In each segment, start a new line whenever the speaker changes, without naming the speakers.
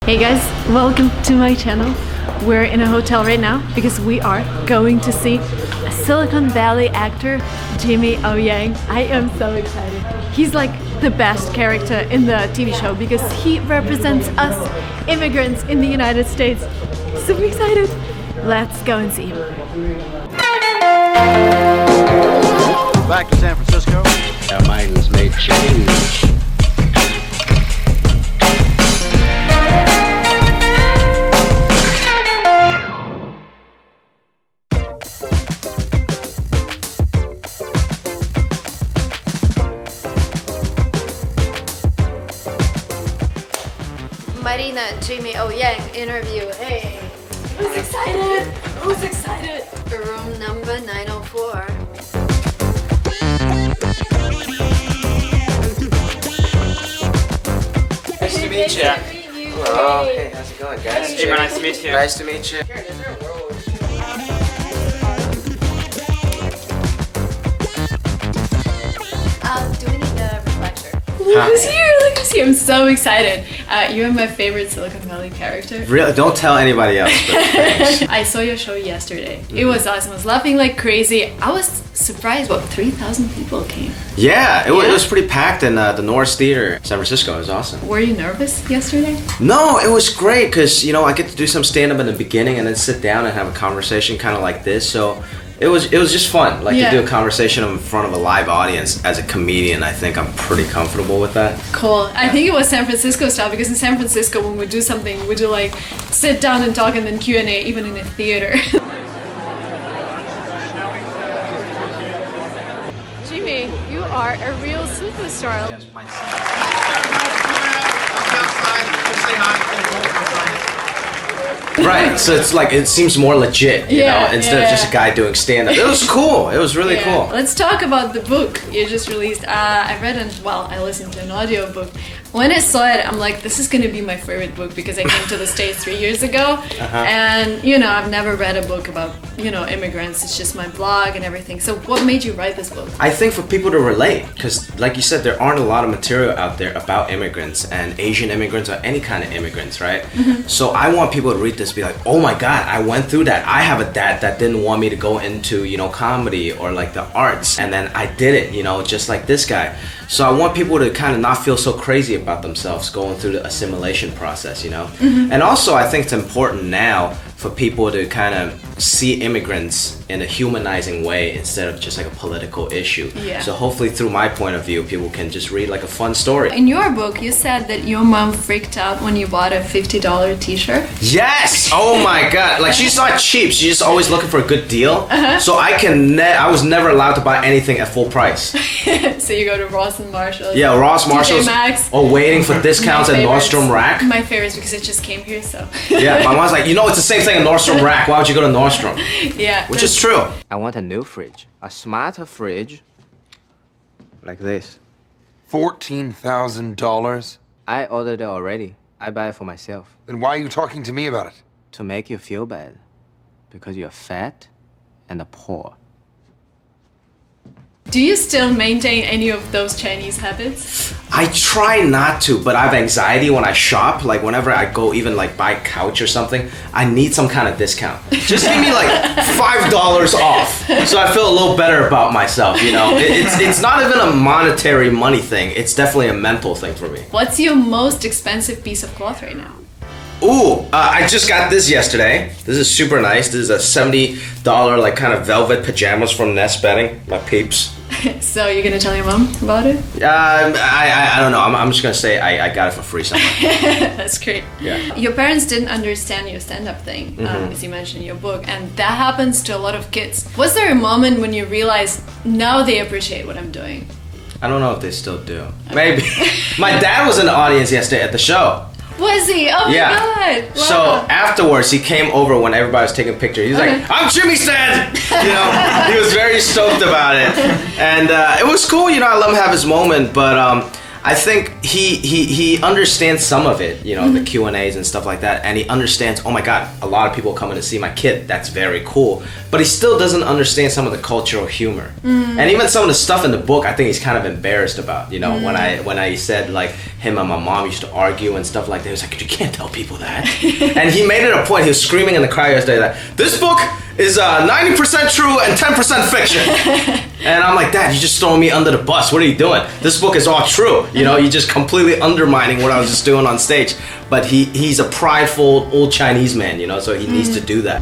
Hey guys, welcome to my channel. We're in a hotel right now because we are going to see a Silicon Valley actor, Jimmy O Yang. I am so excited. He's like the best character in the TV show because he represents us immigrants in the United States. Super excited. Let's go and see him.
Back to San Francisco.
Our minds may change.
Marina, Jimmy O Yang interview. Hey, who's excited? Who's excited? Room number 904.
Nice to meet you.
Hello. Hey, how's it going, guys?
Super nice to meet you.
Nice to meet you.
Do we need a reflector? Who's here? Look who's here. I'm so excited. You're my favorite Silicon Valley character.
Really? Don't tell anybody else. But thanks.
I saw your show yesterday. It was awesome. I was laughing like crazy. I was surprised. What, 3,000 people came?
Yeah, it was pretty packed in the Norris Theater, San Francisco. It was awesome.
Were you nervous yesterday?
No, it was great because, you know, I get to do some stand-up in the beginning and then sit down and have a conversation kind of like this. So it was just fun, like to do a conversation in front of a live audience. As a comedian, I think I'm pretty comfortable with that.
Cool. I think it was San Francisco style because in San Francisco when we do something, we do like sit down and talk and then Q&A even in a theater. Jimmy, you are a real superstar.
Right, so it's like, it seems more legit, you know, instead of just a guy doing stand-up. It was cool, it was really cool.
Let's talk about the book you just released. I read it, I listened to an audio book. When I saw it, I'm like, this is gonna be my favorite book because I came to the States 3 years ago. And, you know, I've never read a book about, you know, immigrants. It's just my blog and everything. So what made you write this book?
I think for people to relate, because like you said, there aren't a lot of material out there about immigrants and Asian immigrants or any kind of immigrants, right? So I want people to read this, be like, oh my God, I went through that. I have a dad that didn't want me to go into, you know, comedy or like the arts. And then I did it, you know, just like this guy. So I want people to kind of not feel so crazy about themselves going through the assimilation process, you know? And also I think it's important now for people to kind of see immigrants in a humanizing way instead of just like a political issue. So hopefully through my point of view, people can just read like a fun story.
In your book, you said that your mom freaked out when you bought a $50 t-shirt.
Yes! Oh my God! Like, she's not cheap. She's just always looking for a good deal. So I was never allowed to buy anything at full price.
So you go to Ross and Marshalls.
Yeah, Ross, Marshalls.
Max.
Or waiting for discounts at Nordstrom Rack.
My favorites because it just came here, so.
Yeah, my mom's like, you know, it's the same thing at Nordstrom Rack. Why would you go to Nordstrom?
Yeah.
Which is true.
I want a new fridge, a smarter fridge, like this.
$14,000?
I ordered it already. I buy it for myself.
Then why are you talking to me about it?
To make you feel bad. Because you're fat and poor.
Do you still maintain any of those Chinese habits?
I try not to, but I have anxiety when I shop. Like whenever I go even like buy a couch or something, I need some kind of discount. Just give me like $5 off, so I feel a little better about myself. You know, it's not even a monetary money thing. It's definitely a mental thing for me.
What's your most expensive piece of cloth right now?
Ooh, I just got this yesterday. This is super nice. This is a $70 like kind of velvet pajamas from Nest Bedding, my peeps.
So you're gonna tell your mom about it?
I don't know. I'm just gonna say I got it for free somewhere.
That's great.
Yeah.
Your parents didn't understand your stand-up thing, as you mentioned in your book, and that happens to a lot of kids. Was there a moment when you realized now they appreciate what I'm doing?
I don't know if they still do. Maybe. My dad was in the audience yesterday at the show.
Was he? Oh my God! Wow.
So afterwards, he came over when everybody was taking pictures. He was like, "I'm Jimmy Stan!" You know, he was very stoked about it, and it was cool. You know, I let him have his moment, but I think he understands some of it, you know, the Q&As and stuff like that, and he understands, oh my God, a lot of people coming to see my kid, that's very cool, but he still doesn't understand some of the cultural humor. And even some of the stuff in the book, I think he's kind of embarrassed about, you know, when I said, like, him and my mom used to argue and stuff like that. He was like, you can't tell people that. And he made it a point. He was screaming in the car yesterday that this book is 90% true and 10% fiction. And I'm like, Dad, you just throwing me under the bus. What are you doing? This book is all true. You know, you're just completely undermining what I was just doing on stage. But he's a prideful old Chinese man, you know, so he needs to do that.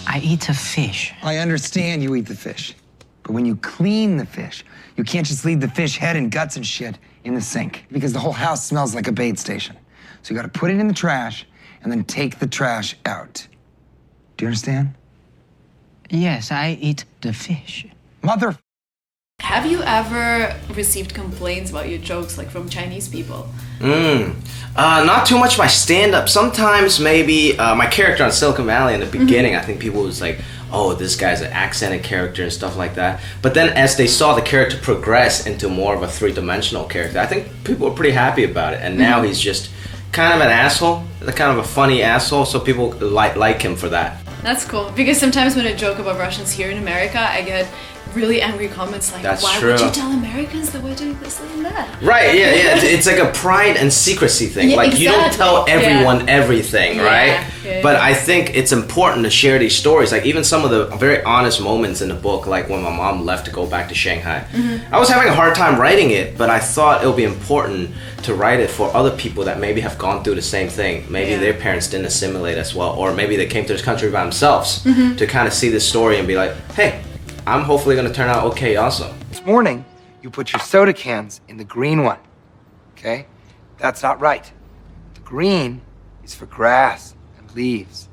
I eat a fish.
I understand you eat the fish, but when you clean the fish, you can't just leave the fish head and guts and shit in the sink because the whole house smells like a bait station. So you gotta put it in the trash and then take the trash out. Do you understand?
Yes, I eat the fish.
Mother.
Have you ever received complaints about your jokes, like from Chinese people?
Not too much my stand-up. Sometimes maybe my character on Silicon Valley in the beginning, I think people was like, oh, this guy's an accented character and stuff like that. But then as they saw the character progress into more of a three-dimensional character, I think people were pretty happy about it. And now he's just kind of an asshole, kind of a funny asshole, so people like him for that.
That's cool, because sometimes when I joke about Russians here in America, I get really angry comments like,
That's
why
true.
would you tell Americans that we're doing this and that?
Right, yeah. It's like a pride and secrecy thing.
Yeah,
like, you don't tell
exactly.
everyone everything, right?
Yeah.
But I think it's important to share these stories. Like, even some of the very honest moments in the book, like when my mom left to go back to Shanghai. I was having a hard time writing it, but I thought it would be important to write it for other people that maybe have gone through the same thing. Maybe their parents didn't assimilate as well, or maybe they came to this country by themselves to kind of see this story and be like, hey, I'm hopefully going to turn out okay also.
This morning, you put your soda cans in the green one, okay? That's not right. The green is for grass and leaves,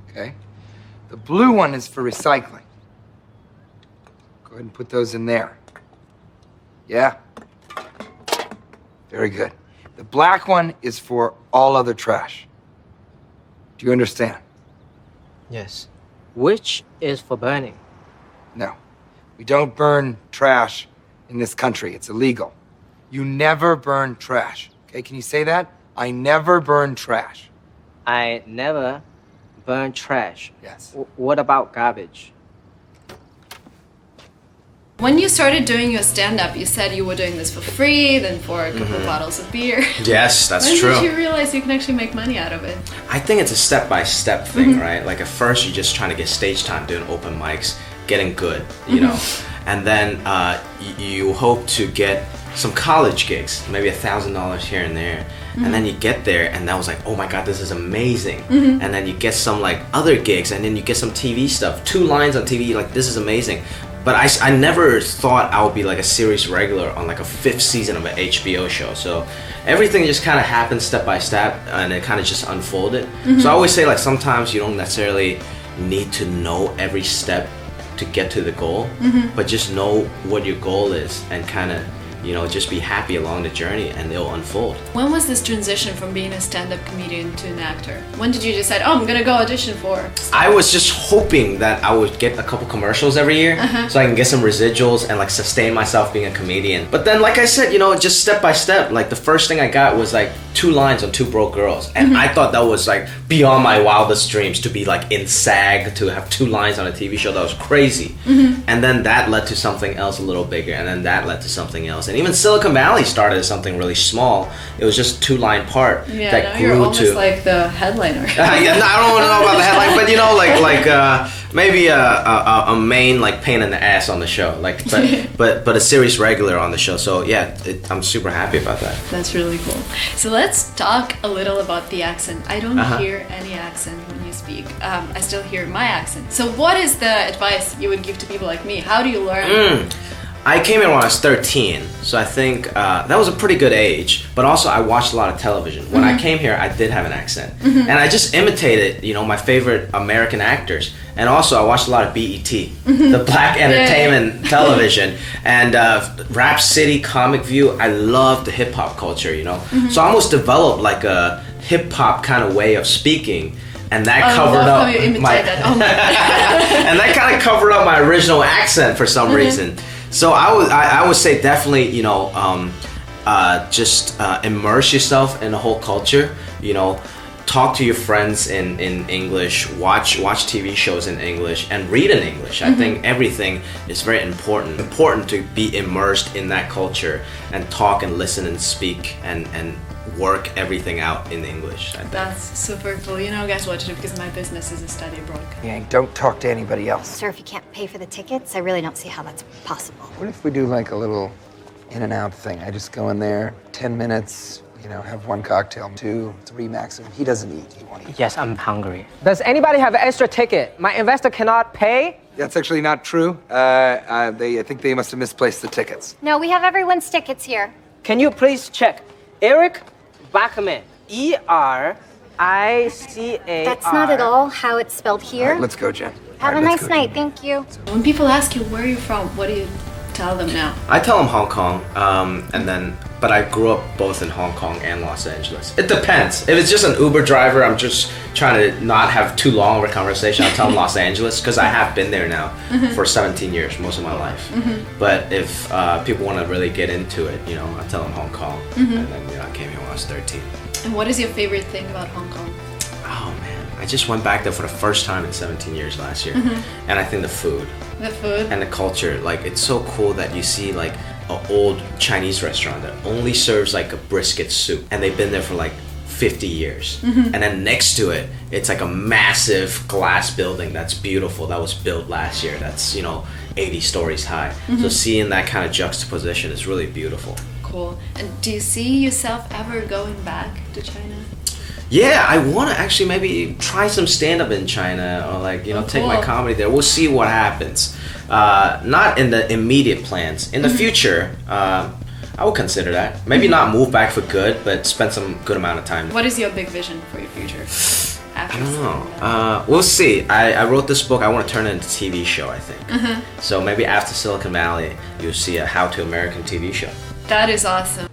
okay? The blue one is for recycling. Go ahead and put those in there. Yeah. Very good. The black one is for all other trash. Do you understand?
Yes. Which is for burning?
No. We don't burn trash in this country. It's illegal. You never burn trash. Okay, can you say that? I never burn trash.
I never burn trash.
Yes.
What about garbage?
When you started doing your stand-up, you said you were doing this for free, then for a couple bottles of beer.
Yes, that's
when
true.
When did you realize you can actually make money out of it?
I think it's a step-by-step thing, right? Like, at first you're just trying to get stage time, doing open mics, getting good, you know, and then you hope to get some college gigs, maybe $1,000 here and there, and then you get there and that was like, oh my god, this is amazing. And then you get some like other gigs, and then you get some TV stuff, 2 lines on TV, like, this is amazing. But I never thought I would be like a series regular on like a 5th season of an HBO show. So everything just kind of happened step by step, and it kind of just unfolded. So I always say, like, sometimes you don't necessarily need to know every step to get to the goal, but just know what your goal is and kind of, you know, just be happy along the journey, and it'll unfold.
When was this transition from being a stand-up comedian to an actor? When did you decide, oh, I'm gonna go audition for?
I was just hoping that I would get a couple commercials every year so I can get some residuals and like sustain myself being a comedian. But then, like I said, you know, just step by step, like the first thing I got was like 2 lines on 2 Broke Girls, and I thought that was like beyond my wildest dreams, to be like in SAG, to have 2 lines on a TV show. That was crazy. And then that led to something else a little bigger, and then that led to something else. And even Silicon Valley started as something really small. It was just a 2-line part that
now
grew
you're almost
to
like the headliner.
yeah, no, I don't want to know about the headline, but you know, like maybe a main like pain in the ass on the show, like, but a serious regular on the show. So yeah, I'm super happy about that.
That's really cool. So let's talk a little about the accent. I don't hear any accent when you speak. I still hear my accent. So what is the advice you would give to people like me? How do you learn?
I came here when I was 13, so I think that was a pretty good age. But also, I watched a lot of television. When I came here, I did have an accent, and I just imitated, you know, my favorite American actors. And also, I watched a lot of BET, the Black Entertainment Television, and Rap City, Comic View. I love the hip hop culture, you know. So I almost developed like a hip hop kind of way of speaking. And that covered up my and that kind of covered up my original accent for some reason. So I would say definitely, you know, just immerse yourself in the whole culture. You know, talk to your friends in English, watch TV shows in English, and read in English. I think everything is very important. Important to be immersed in that culture and talk and listen and speak and work everything out in English. I think.
That's super cool. You know, guys, watch it because my business is a study abroad.
Yang, don't talk to anybody else.
Sir, if you can't pay for the tickets, I really don't see how that's possible.
What if we do like a little in and out thing? I just go in there, 10 minutes, you know, have one cocktail, 2, 3 maximum. He doesn't eat. He won't eat.
Yes, I'm hungry. Does anybody have an extra ticket? My investor cannot pay?
That's actually not true. I think they must have misplaced the tickets.
No, we have everyone's tickets here.
Can you please check? Eric Bachman. E-R-I-C-A-R.
That's not at all how it's spelled
All
here.
right, let's go, Jen.
Have a nice night. Thank you.
When people ask you where you're from, what do you tell them now?
I tell them Hong Kong, but I grew up both in Hong Kong and Los Angeles. It depends. If it's just an Uber driver, I'm just trying to not have too long of a conversation. I'll tell them Los Angeles because I have been there now for 17 years, most of my life. But if people want to really get into it, you know, I tell them Hong Kong, and then I came here when I was 13.
And what is your favorite thing about Hong Kong?
Oh man, I just went back there for the first time in 17 years last year, and I think the food.
The food.
And the culture, like it's so cool that you see like an old Chinese restaurant that only serves like a brisket soup, and they've been there for like 50 years. And then next to it, it's like a massive glass building that's beautiful that was built last year. That's 80 stories high. So seeing that kind of juxtaposition is really beautiful.
Cool. And do you see yourself ever going back to China?
Yeah, I want to actually maybe try some stand-up in China or like, take my comedy there. We'll see what happens. Not in the immediate plans. In the future, I will consider that. Maybe not move back for good, but spend some good amount of time.
What is your big vision for your future?
I don't know. We'll see. I wrote this book. I want to turn it into a TV show, I think. So maybe after Silicon Valley, you'll see a How to American TV show.
That is awesome.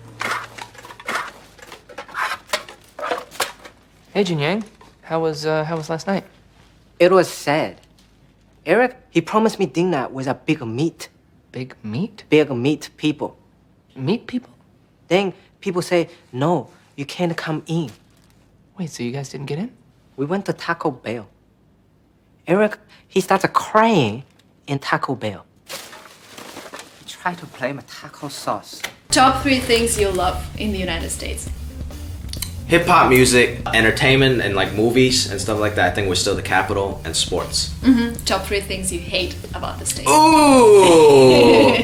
Hey, Jin Yang. How was last night?
It was sad. Eric, he promised me dinner with a big meat.
Big meat?
Big meat people.
Meat people?
Then people say, no, you can't come in.
Wait, so you guys didn't get in?
We went to Taco Bell. Eric, he started crying in Taco Bell. He tried to blame taco sauce.
Top 3 things you love in the United States.
Hip-hop music, entertainment, and like movies and stuff like that. I think we're still the capital, and sports.
Top 3 things you hate about the States.
Ooh!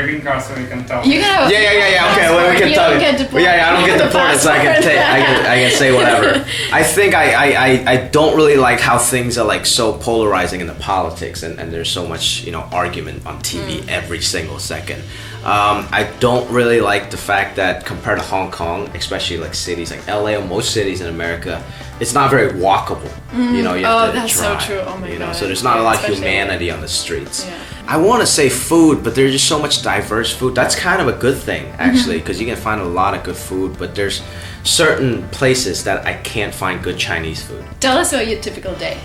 green card so we can talk.
You can have
Yeah. Okay, well, we can talk.
Don't get deported.
Yeah, I don't get deported, so I can say whatever. I think I don't really like how things are like so polarizing in the politics, and there's so much argument on TV every single second. I don't really like the fact that compared to Hong Kong, especially like cities like LA or most cities in America, it's not very walkable. You have to
that's
drive,
so true. Oh my god.
So there's not a lot of
Especially
humanity on the streets.
Yeah.
I want to say food, but there's just so much diverse food. That's kind of a good thing, actually, because you can find a lot of good food, but there's certain places that I can't find good Chinese food.
Tell us about your typical day.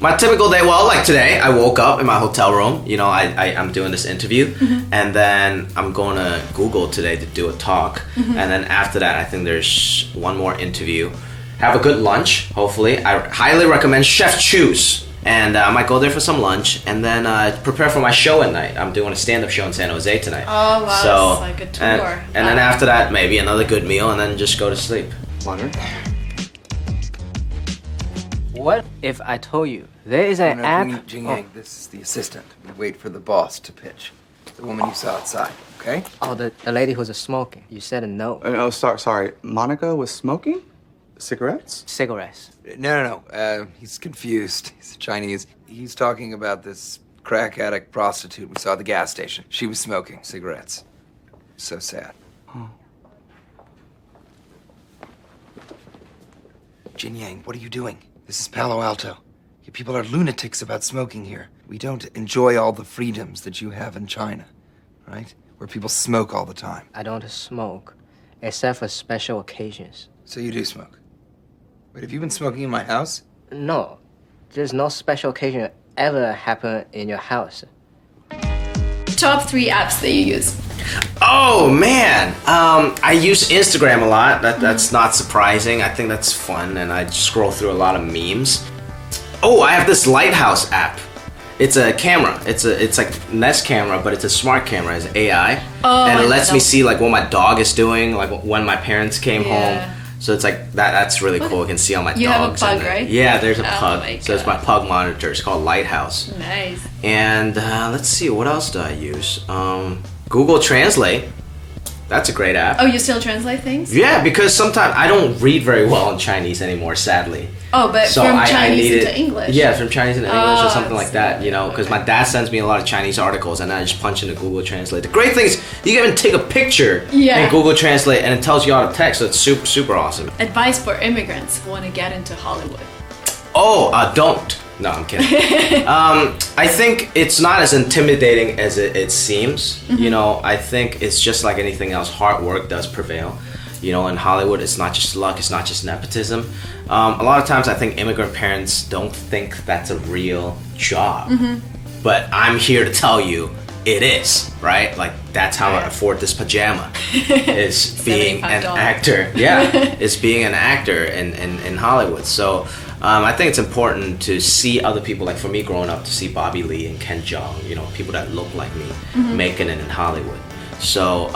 My typical day, well, like today, I woke up in my hotel room. I'm doing this interview, and then I'm going to Google today to do a talk. And then after that, I think there's one more interview. Have a good lunch, hopefully. I highly recommend Chef Chu's. And I might go there for some lunch, and then prepare for my show at night. I'm doing a stand-up show in San Jose tonight.
Oh, wow,
so,
it's like a tour.
And then after that, maybe another good meal, and then just go to sleep.
Water.
What if I told you there is an app?
Jing Yang, this is the assistant. We wait for the boss to pitch. The woman you saw outside, okay?
Oh, the lady who's smoking. You said no.
Oh, sorry. Monica was smoking? Cigarettes?
Cigarettes.
No. He's confused. He's Chinese. He's talking about this crack addict prostitute we saw at the gas station. She was smoking cigarettes. So sad. Jin Yang, what are you doing? This is Palo Alto. You people are lunatics about smoking here. We don't enjoy all the freedoms that you have in China, right? Where people smoke all the time.
I don't smoke, except for special occasions.
So you do smoke? Wait, have you been smoking in my house?
No, there's no special occasion ever happen in your house.
Top 3 apps that you use.
Oh man, I use Instagram a lot. That's not surprising. I think that's fun, and I scroll through a lot of memes. Oh, I have this Lighthouse app. It's a camera. It's like Nest camera, but it's a smart camera. It's AI, and it lets me see like what my dog is doing, like when my parents came home. So it's like that's really cool. I can see all my dogs.
You have a pug, right?
Yeah, there's a pug. So it's my pug monitor. It's called Lighthouse.
Nice.
And let's see, what else do I use? Google Translate. That's a great app.
Oh, you still translate things?
Yeah, because sometimes I don't read very well in Chinese anymore, sadly.
Oh, but
So
from
I
Chinese
needed,
into English?
Yeah, from Chinese into English or something
I
like that, you know, because my dad sends me a lot of Chinese articles and I just punch into Google Translate. The great thing is you can even take a picture in Google Translate and it tells you all the text, so it's super, super awesome.
Advice for immigrants who want to get into Hollywood.
Oh, don't. No, I'm kidding. I think it's not as intimidating as it seems. You know, I think it's just like anything else. Hard work does prevail. You know, in Hollywood, it's not just luck, it's not just nepotism. A lot of times I think immigrant parents don't think that's a real job. But I'm here to tell you, it is, right? Like, that's how I afford this pajama, is being an actor. Yeah, is being an actor in Hollywood. So I think it's important to see other people, like for me growing up, to see Bobby Lee and Ken Jeong, you know, people that look like me, making it in Hollywood. So,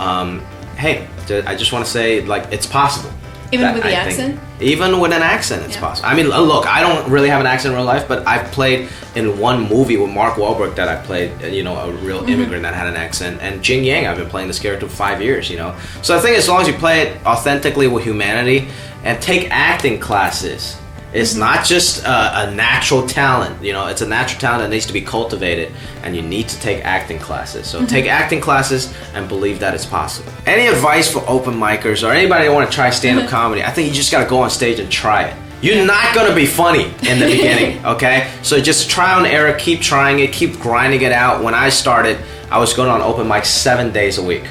hey, I just want to say, like, it's possible.
Even with the accent?
Even with an accent, it's possible. I mean, look, I don't really have an accent in real life, but I've played in one movie with Mark Wahlberg that I played, you know, a real immigrant that had an accent. And Jing Yang, I've been playing this character for 5 years, you know. So I think as long as you play it authentically with humanity and take acting classes, it's not just a natural talent, you know, it's a natural talent that needs to be cultivated, and you need to take acting classes. So take acting classes and believe that it's possible. Any advice for open micers or anybody that want to try stand-up comedy, I think you just got to go on stage and try it. You're not going to be funny in the beginning, okay? So just try and error, keep trying it, keep grinding it out. When I started, I was going on open mics 7 days a week.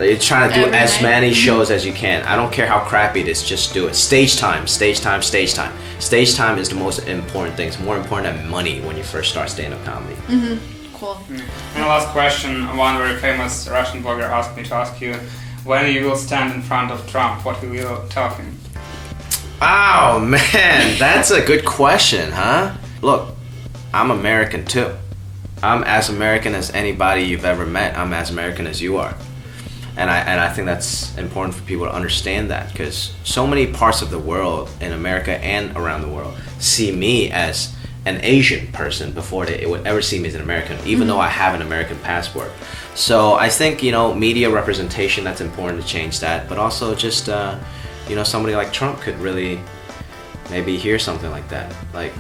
You're trying to do as many shows as you can. I don't care how crappy it is, just do it. Stage time, stage time, stage time. Stage time is the most important thing. It's more important than money when you first start stand-up comedy.
Cool.
And last question, one very famous Russian blogger asked me to ask you, when you will stand in front of Trump, what will you tell him?
Oh man, that's a good question, huh? Look, I'm American too. I'm as American as anybody you've ever met. I'm as American as you are. And I think that's important for people to understand that, because so many parts of the world, in America and around the world, see me as an Asian person before they would ever see me as an American, even though I have an American passport. So I think, you know, media representation, that's important to change that, but also just, you know, somebody like Trump could really maybe hear something like that. Like,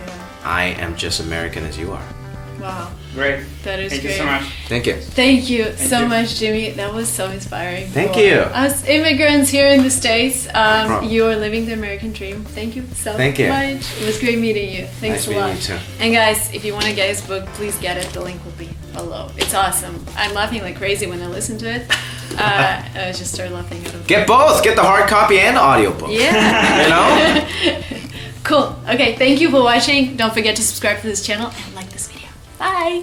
I am just American as you are.
Wow.
Great.
That is
Thank
great.
you so much.
Thank you.
Thank you so much, Jimmy. That was so inspiring.
Thank
For
you.
us immigrants here in the States, you are living the American dream. Thank you so
Thank you.
much. It was great meeting you. Thanks
Nice
a lot.
meeting you too.
And guys, if you want to get his book, please get it. The link will be below. It's awesome. I'm laughing like crazy when I listen to it. I just started laughing out of
Get both. Get the hard copy and the audiobook.
Yeah.
You know?
Cool. Okay, thank you for watching. Don't forget to subscribe to this channel and like this video. Bye.